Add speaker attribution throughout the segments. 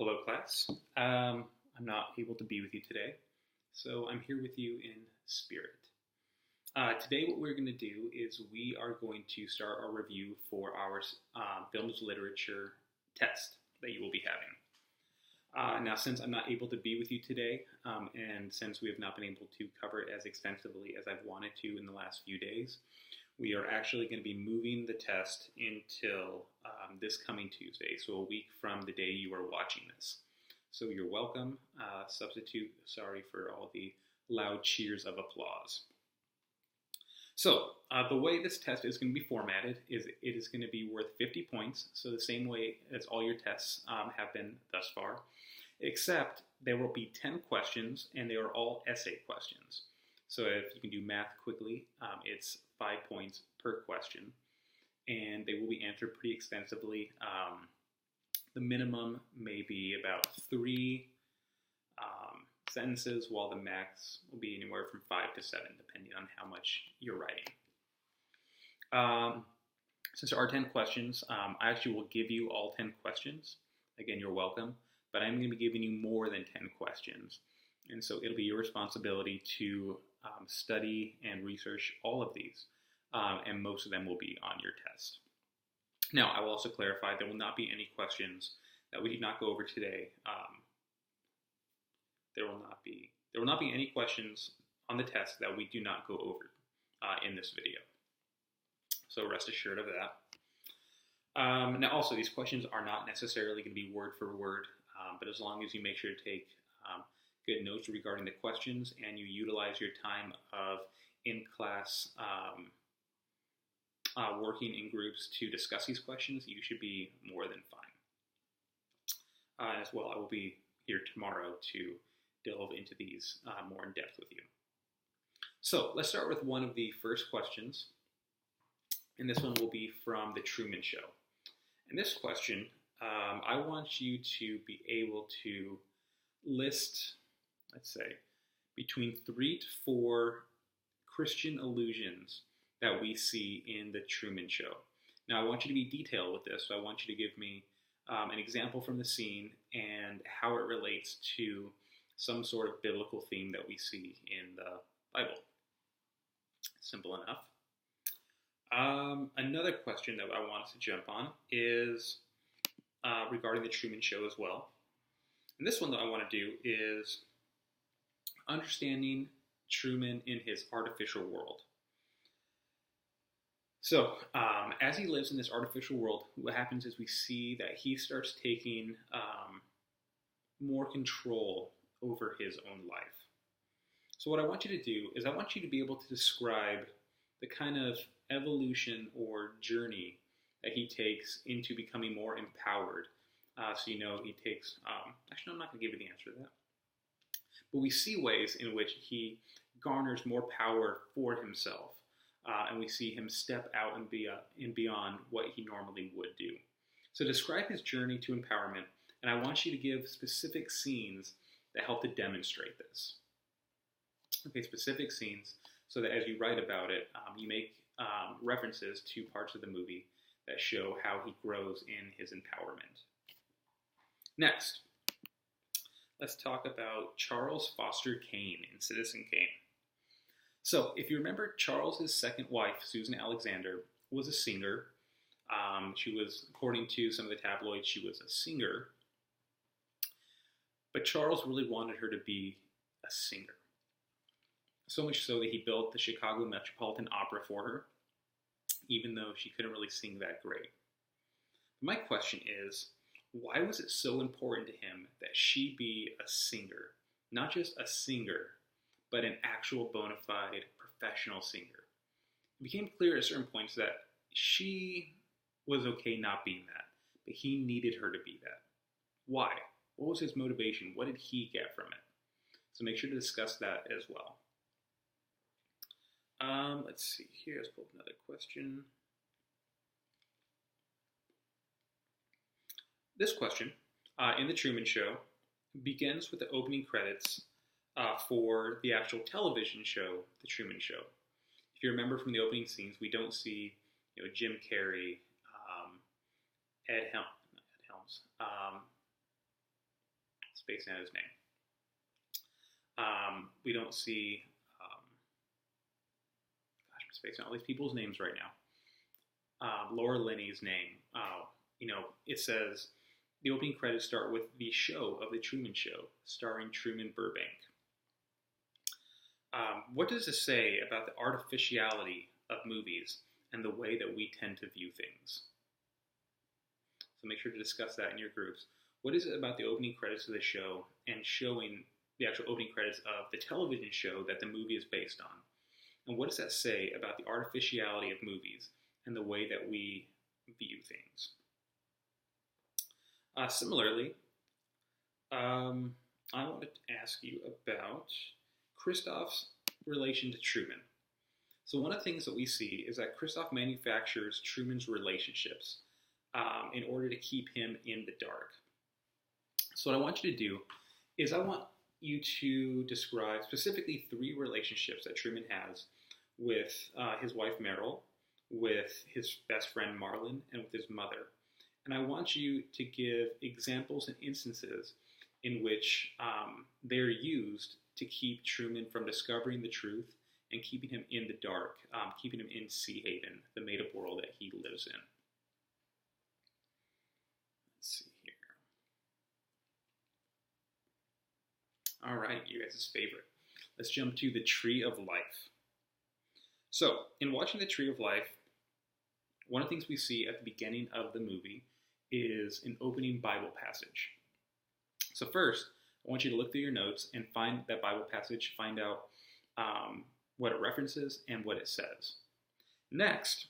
Speaker 1: Hello, class. I'm not able to be with you today, so I'm here with you in spirit. Today, what we're going to do is we are going to start our review for our films literature test that you will be having. Now, since I'm not able to be with you today, and since we have not been able to cover it as extensively as I've wanted to in the last few days, we are actually going to be moving the test until this coming Tuesday, so a week from the day you are watching this. So you're welcome. Sorry for all the loud cheers of applause. So the way this test is going to be formatted is it is going to be worth 50 points, so the same way as all your tests have been thus far, except there will be 10 questions, and they are all essay questions. So if you can do math quickly, it's 5 points per question, and they will be answered pretty extensively. The minimum may be about 3 sentences, while the max will be anywhere from 5 to 7, depending on how much you're writing. Since there are 10 questions, I actually will give you all 10 questions. Again, you're welcome, but I'm going to be giving you more than 10 questions. And so it'll be your responsibility to study and research all of these, and most of them will be on your test. Now, I will also clarify there will not be any questions that we did not go over today. There will not be any questions on the test that we do not go over in this video. So rest assured of that. Now, also, these questions are not necessarily going to be word for word, but as long as you make sure to take good notes regarding the questions and you utilize your time of in-class working in groups to discuss these questions, you should be more than fine. As well, I will be here tomorrow to delve into these more in depth with you. So let's start with one of the first questions, and this one will be from The Truman Show. And this question, I want you to be able to list, let's say, between 3 to 4 Christian allusions that we see in The Truman Show. Now, I want you to be detailed with this, so I want you to give me an example from the scene and how it relates to some sort of biblical theme that we see in the Bible. Simple enough. Another question that I want us to jump on is regarding The Truman Show as well. And this one that I want to do is understanding Truman in his artificial world. So, as he lives in this artificial world, what happens is we see that he starts taking more control over his own life. So what I want you to do is I want you to be able to describe the kind of evolution or journey that he takes into becoming more empowered. So you know he takes, actually I'm not going to give you the answer to that. But we see ways in which he garners more power for himself. And we see him step out and beyond what he normally would do. So describe his journey to empowerment, and I want you to give specific scenes that help to demonstrate this. Okay, specific scenes, so that as you write about it, you make references to parts of the movie that show how he grows in his empowerment. Next, let's talk about Charles Foster Kane in Citizen Kane. So, if you remember, Charles's second wife, Susan Alexander, was a singer. She was, according to some of the tabloids, she was a singer. But Charles really wanted her to be a singer. So much so that he built the Chicago Metropolitan Opera for her, even though she couldn't really sing that great. My question is, why was it so important to him that she be a singer? Not just a singer, but an actual bona fide professional singer. It became clear at certain points that she was okay not being that, but he needed her to be that. Why? What was his motivation? What did he get from it? So make sure to discuss that as well. Let's see here. Let's pull up another question. This question, in The Truman Show, begins with the opening credits for the actual television show, The Truman Show. If you remember from the opening scenes, we don't see Jim Carrey, Ed Helms, based on his name. We don't see, gosh, I'm spacing all these people's names right now. Laura Linney's name. It says the opening credits start with the show of The Truman Show, starring Truman Burbank. What does this say about the artificiality of movies and the way that we tend to view things? So make sure to discuss that in your groups. What is it about the opening credits of the show and showing the actual opening credits of the television show that the movie is based on? And what does that say about the artificiality of movies and the way that we view things? Similarly, I wanted to ask you about Christoph's relation to Truman. So one of the things that we see is that Christoph manufactures Truman's relationships in order to keep him in the dark. So what I want you to do is I want you to describe specifically 3 relationships that Truman has with his wife Meryl, with his best friend Marlon, and with his mother. And I want you to give examples and instances in which they're used to keep Truman from discovering the truth and keeping him in the dark, keeping him in Sea Haven, the made-up world that he lives in. Let's see here. All right, you guys' favorite. Let's jump to the Tree of Life. So, in watching the Tree of Life, one of the things we see at the beginning of the movie is an opening Bible passage. So first, I want you to look through your notes and find that Bible passage, find out what it references and what it says. Next,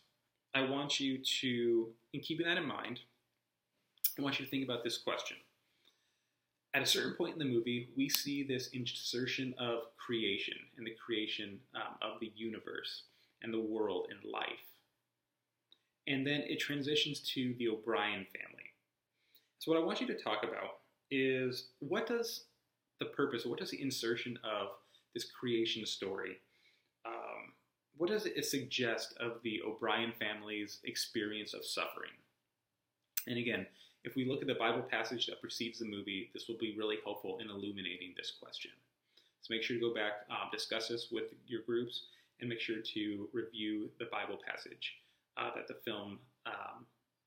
Speaker 1: I want you to, in keeping that in mind, I want you to think about this question. At a certain point in the movie, we see this insertion of creation and the creation of the universe and the world and life. And then it transitions to the O'Brien family. So what I want you to talk about is what does the purpose, what does the insertion of this creation story, what does it suggest of the O'Brien family's experience of suffering? And again, if we look at the Bible passage that precedes the movie, this will be really helpful in illuminating this question. So make sure to go back, discuss this with your groups, and make sure to review the Bible passage that the film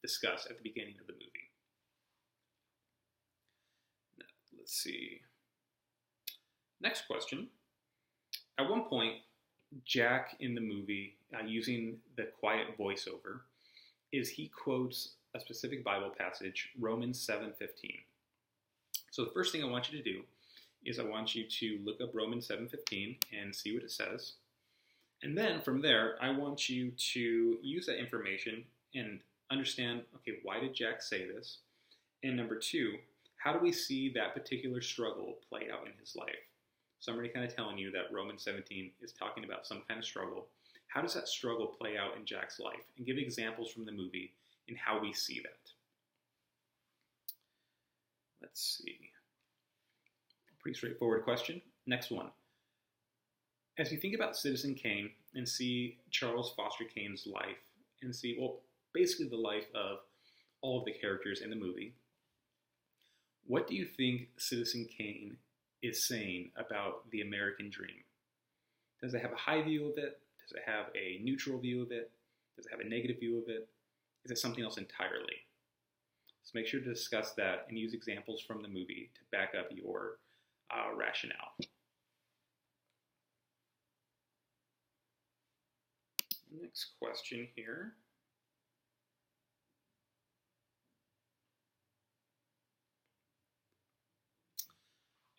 Speaker 1: discussed at the beginning of the movie. Let's see. Next question. At one point, Jack in the movie, using the quiet voiceover, he quotes a specific Bible passage, Romans 7:15. So the first thing I want you to do is I want you to look up Romans 7:15 and see what it says. And then from there, I want you to use that information and understand, okay, why did Jack say this? And number 2, how do we see that particular struggle play out in his life? So I'm already kind of telling you that Romans 17 is talking about some kind of struggle. How does that struggle play out in Jack's life? And give examples from the movie in how we see that. Let's see. Pretty straightforward question. Next one. As you think about Citizen Kane and see Charles Foster Kane's life and see, well, basically the life of all of the characters in the movie, what do you think Citizen Kane is saying about the American dream? Does it have a high view of it? Does it have a neutral view of it? Does it have a negative view of it? Is it something else entirely? So make sure to discuss that and use examples from the movie to back up your rationale. Next question here.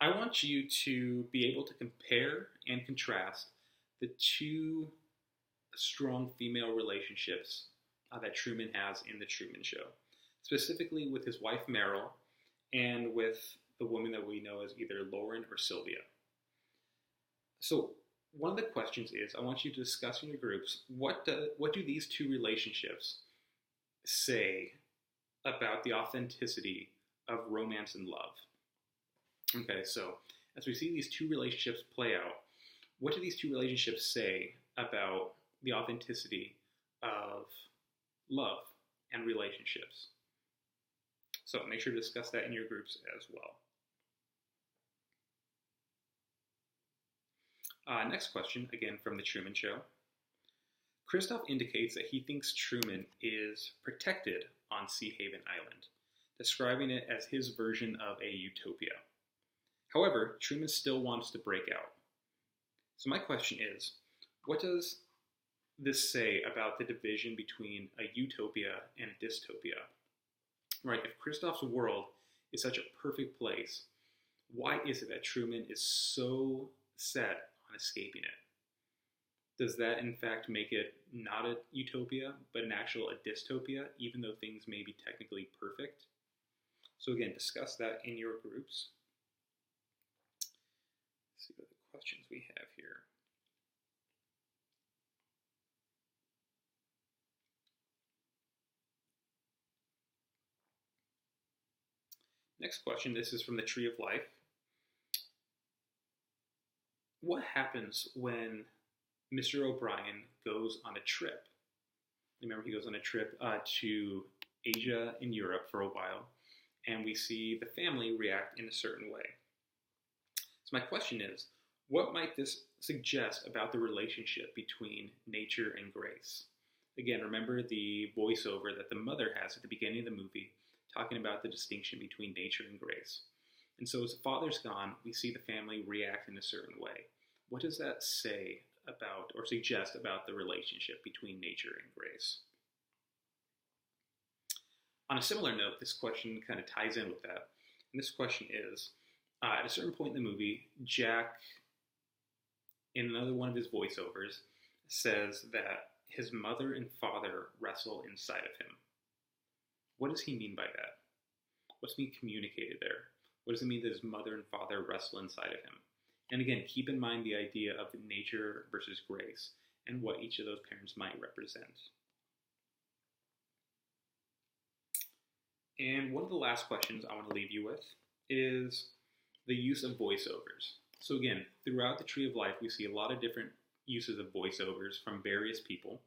Speaker 1: I want you to be able to compare and contrast the 2 strong female relationships that Truman has in The Truman Show, specifically with his wife Meryl and with the woman that we know as either Lauren or Sylvia. So one of the questions is, I want you to discuss in your groups, what do these 2 relationships say about the authenticity of romance and love? Okay, so as we see these 2 relationships play out, what do these 2 relationships say about the authenticity of love and relationships? So make sure to discuss that in your groups as well. Next question, again from The Truman Show. Christof indicates that he thinks Truman is protected on Sea Haven Island, describing it as his version of a utopia. However, Truman still wants to break out. So my question is, what does this say about the division between a utopia and a dystopia? Right, if Christof's world is such a perfect place, why is it that Truman is so set on escaping it? Does that in fact make it not a utopia, but an actual a dystopia, even though things may be technically perfect? So again, discuss that in your groups. Let's see what the questions we have here. Next question, this is from the Tree of Life. What happens when Mr. O'Brien goes on a trip? Remember, he goes on a trip to Asia and Europe for a while, and we see the family react in a certain way. So my question is, what might this suggest about the relationship between nature and grace? Again, remember the voiceover that the mother has at the beginning of the movie, talking about the distinction between nature and grace. And so as the father's gone, we see the family react in a certain way. What does that say about or suggest about the relationship between nature and grace? On a similar note, this question kind of ties in with that. And this question is, at a certain point in the movie, Jack, in another one of his voiceovers, says that his mother and father wrestle inside of him. What does he mean by that? What's being communicated there? What does it mean that his mother and father wrestle inside of him? And again, keep in mind the idea of nature versus grace and what each of those parents might represent. And one of the last questions I want to leave you with is the use of voiceovers. So again, throughout the Tree of Life, we see a lot of different uses of voiceovers from various people.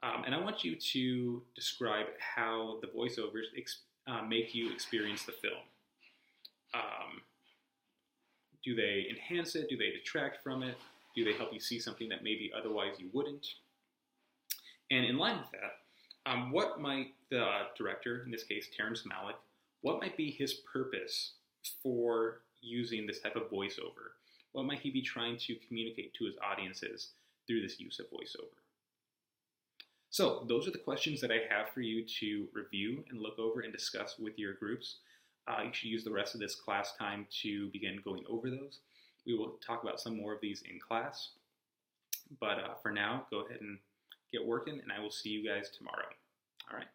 Speaker 1: And I want you to describe how the voiceovers make you experience the film. Do they enhance it? Do they detract from it? Do they help you see something that maybe otherwise you wouldn't? And in line with that, what might the director, in this case Terrence Malick, what might be his purpose for using this type of voiceover? What might he be trying to communicate to his audiences through this use of voiceover? So those are the questions that I have for you to review and look over and discuss with your groups. You should use the rest of this class time to begin going over those. We will talk about some more of these in class. But for now, go ahead and get working, and I will see you guys tomorrow. All right.